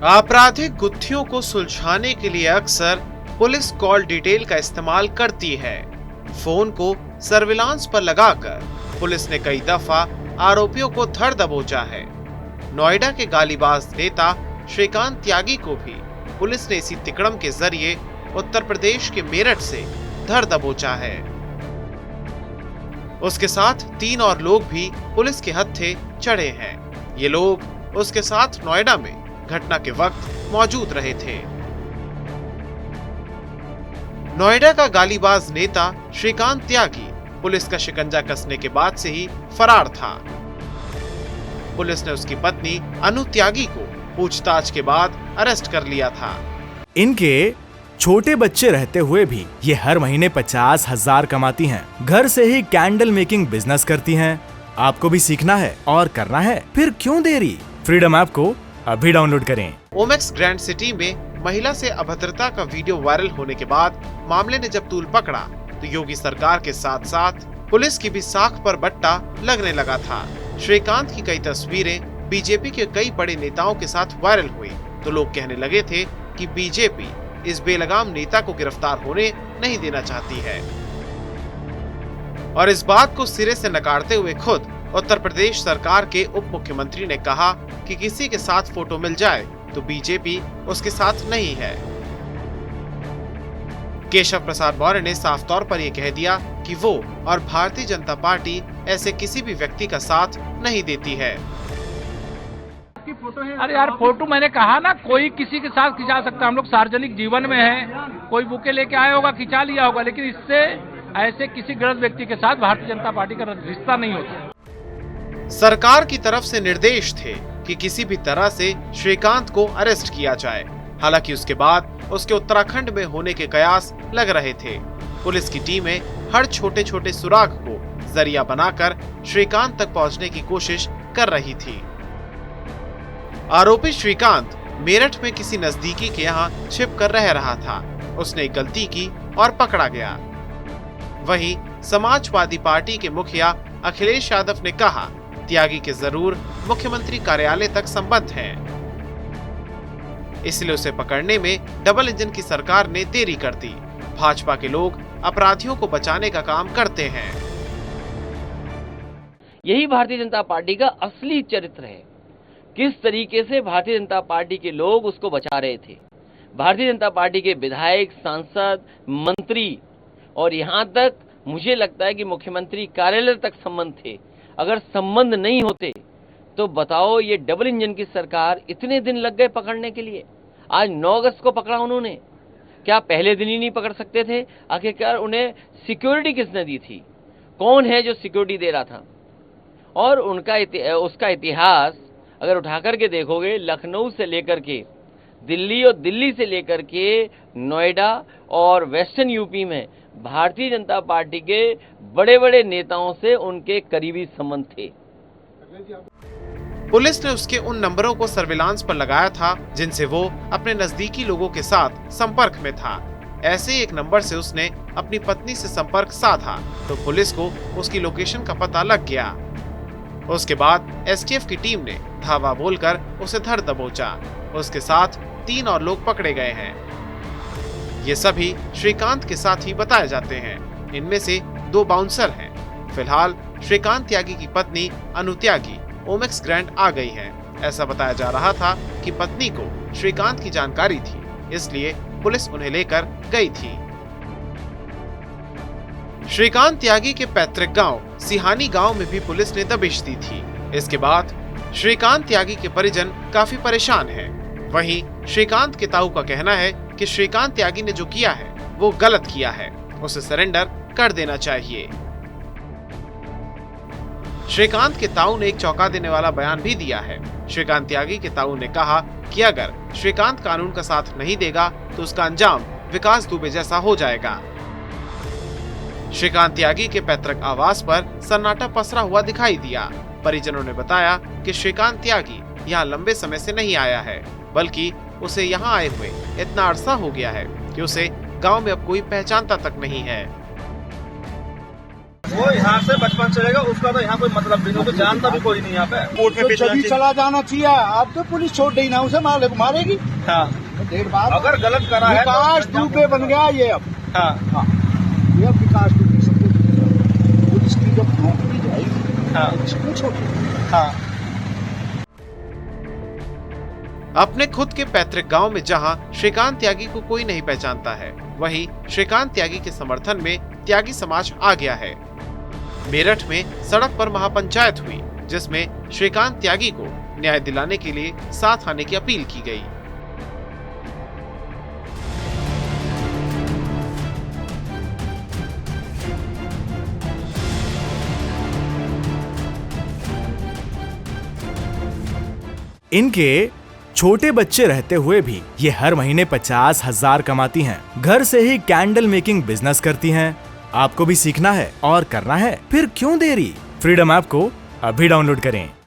आपराधिक गुत्थियों को सुलझाने के लिए अक्सर पुलिस कॉल डिटेल का इस्तेमाल करती है। फोन को सर्विलांस पर लगाकर पुलिस ने कई दफा आरोपियों को धर दबोचा है। नोएडा के गालीबाज नेता श्रीकांत त्यागी को भी पुलिस ने इसी तिकड़म के जरिए उत्तर प्रदेश के मेरठ से धर दबोचा है। उसके साथ 3 और लोग भी पुलिस के हत्थे चढ़े हैं। ये लोग उसके साथ नोएडा में घटना के वक्त मौजूद रहे थे। नोएडा का गालीबाज नेता श्रीकांत त्यागी पुलिस का शिकंजा कसने के बाद से ही फरार था। पुलिस ने उसकी पत्नी अनु त्यागी को पूछताछ के बाद अरेस्ट कर लिया था। इनके छोटे बच्चे रहते हुए भी ये हर महीने 50,000 कमाती हैं। घर से ही कैंडल मेकिंग बिजनेस करती हैं। आपको भी सीखना है और करना है, फिर क्यों देरी? फ्रीडम ऐप को अभी डाउनलोड करें। ओमेक्स ग्रैंड सिटी में महिला से अभद्रता का वीडियो वायरल होने के बाद मामले ने जब तूल पकड़ा तो योगी सरकार के साथ साथ पुलिस की भी साख पर बट्टा लगने लगा था। श्रीकांत की कई तस्वीरें बीजेपी के कई बड़े नेताओं के साथ वायरल हुई तो लोग कहने लगे थे कि बीजेपी इस बेलगाम नेता को गिरफ्तार होने नहीं देना चाहती है। और इस बात को सिरे से नकारते हुए खुद उत्तर प्रदेश सरकार के उप मुख्यमंत्री ने कहा कि किसी के साथ फोटो मिल जाए तो बीजेपी उसके साथ नहीं है। केशव प्रसाद मौर्य ने साफ तौर पर यह कह दिया कि वो और भारतीय जनता पार्टी ऐसे किसी भी व्यक्ति का साथ नहीं देती है। अरे यार, फोटो मैंने कहा ना, कोई किसी के साथ खिंचा सकता। हम लोग सार्वजनिक जीवन में हैं, कोई बुके लेके आया होगा, खिंचा लिया होगा, लेकिन इससे ऐसे किसी गलत व्यक्ति के साथ भारतीय जनता पार्टी का रिश्ता नहीं होता। सरकार की तरफ से निर्देश थे कि किसी भी तरह से श्रीकांत को अरेस्ट किया जाए। हालांकि उसके बाद उसके उत्तराखंड में होने के कयास लग रहे थे। पुलिस की टीमें हर छोटे छोटे सुराग को जरिया बनाकर श्रीकांत तक पहुंचने की कोशिश कर रही थी। आरोपी श्रीकांत मेरठ में किसी नजदीकी के यहाँ छिप कर रह रहा था। उसने एक गलती की और पकड़ा गया। वहीं समाजवादी पार्टी के मुखिया अखिलेश यादव ने कहा त्यागी के जरूर मुख्यमंत्री कार्यालय तक संबंध हैं, इसलिए उसे पकड़ने में डबल इंजन की सरकार ने देरी कर दी। भाजपा के लोग अपराधियों को बचाने का काम करते हैं। यही भारतीय जनता पार्टी का असली चरित्र है। किस तरीके से भारतीय जनता पार्टी के लोग उसको बचा रहे थे। भारतीय जनता पार्टी के विधायक, सांसद, मंत्री और यहाँ तक मुझे लगता है कि मुख्यमंत्री कार्यालय तक संबंध थे। अगर संबंध नहीं होते तो बताओ, ये डबल इंजन की सरकार इतने दिन लग गए पकड़ने के लिए। आज 9 अगस्त को पकड़ा उन्होंने, क्या पहले दिन ही नहीं पकड़ सकते थे? आखिरकार उन्हें सिक्योरिटी किसने दी थी? कौन है जो सिक्योरिटी दे रहा था? और उसका इतिहास अगर उठा करके देखोगे, लखनऊ से लेकर के दिल्ली और दिल्ली से लेकर के नोएडा और वेस्टर्न यूपी में भारतीय जनता पार्टी के बड़े बड़े नेताओं से उनके करीबी संबंध थे। पुलिस ने उसके उन नंबरों को सर्विलांस पर लगाया था जिनसे वो अपने नजदीकी लोगों के साथ संपर्क में था। ऐसे ही एक नंबर से उसने अपनी पत्नी से संपर्क साधा तो पुलिस को उसकी लोकेशन का पता लग गया। उसके बाद एसटीएफ की टीम ने धावा बोलकर उसे धर दबोचा। उसके साथ 3 और लोग पकड़े गए हैं। ये सभी श्रीकांत के साथ ही बताए जाते हैं। इनमें से 2 बाउंसर हैं। फिलहाल श्रीकांत त्यागी की पत्नी अनु त्यागी ओमेक्स ग्रैंड आ गई है। ऐसा बताया जा रहा था कि पत्नी को श्रीकांत की जानकारी थी, इसलिए पुलिस उन्हें लेकर गई थी। श्रीकांत त्यागी के पैतृक गांव सिहानी गांव में भी पुलिस ने दबिश दी थी। इसके बाद श्रीकांत त्यागी के परिजन काफी परेशान हैं। वहीं श्रीकांत के ताऊ का कहना है कि श्रीकांत त्यागी ने जो किया है वो गलत किया है, उसे सरेंडर कर देना चाहिए। श्रीकांत के ताऊ ने एक चौंका देने वाला बयान भी दिया है। श्रीकांत त्यागी के ताऊ ने कहा कि अगर श्रीकांत कानून का साथ नहीं देगा तो उसका अंजाम विकास दुबे जैसा हो जाएगा। श्रीकांत त्यागी के पैतृक आवास पर सन्नाटा पसरा हुआ दिखाई दिया। परिजनों ने बताया कि श्रीकांत त्यागी यहाँ लंबे समय से नहीं आया है, बल्कि उसे यहाँ आए हुए इतना अरसा हो गया है कि उसे गांव में अब कोई पहचानता तक नहीं है। वो यहाँ से बचपन से रहेगा, उसका तो यहाँ कोई मतलब भी नहीं, तो जानता भी कोई नहीं यहाँ पे। कोर्ट में तो चला जाना चाहिए। अब तो पुलिस छोड़ देगी ना, उसे मारेगी। हाँ, देर बाद अगर गलत करा है विकास दुबे बन गया ये अब। हाँ, ये अब विकास दुबे सबको पुलिस की जब नौकरी जाएगी, हाँ, इसको छोड़। हाँ। अपने खुद के पैतृक गांव में जहां श्रीकांत त्यागी को कोई नहीं पहचानता है, वहीं श्रीकांत त्यागी के समर्थन में त्यागी समाज आ गया है। मेरठ में सड़क पर महापंचायत हुई, जिसमें श्रीकांत त्यागी को न्याय दिलाने के लिए साथ आने की अपील की गई। इनके छोटे बच्चे रहते हुए भी ये हर महीने 50,000 कमाती हैं। घर से ही कैंडल मेकिंग बिजनेस करती हैं। आपको भी सीखना है और करना है, फिर क्यों देरी? फ्रीडम ऐप को अभी डाउनलोड करें।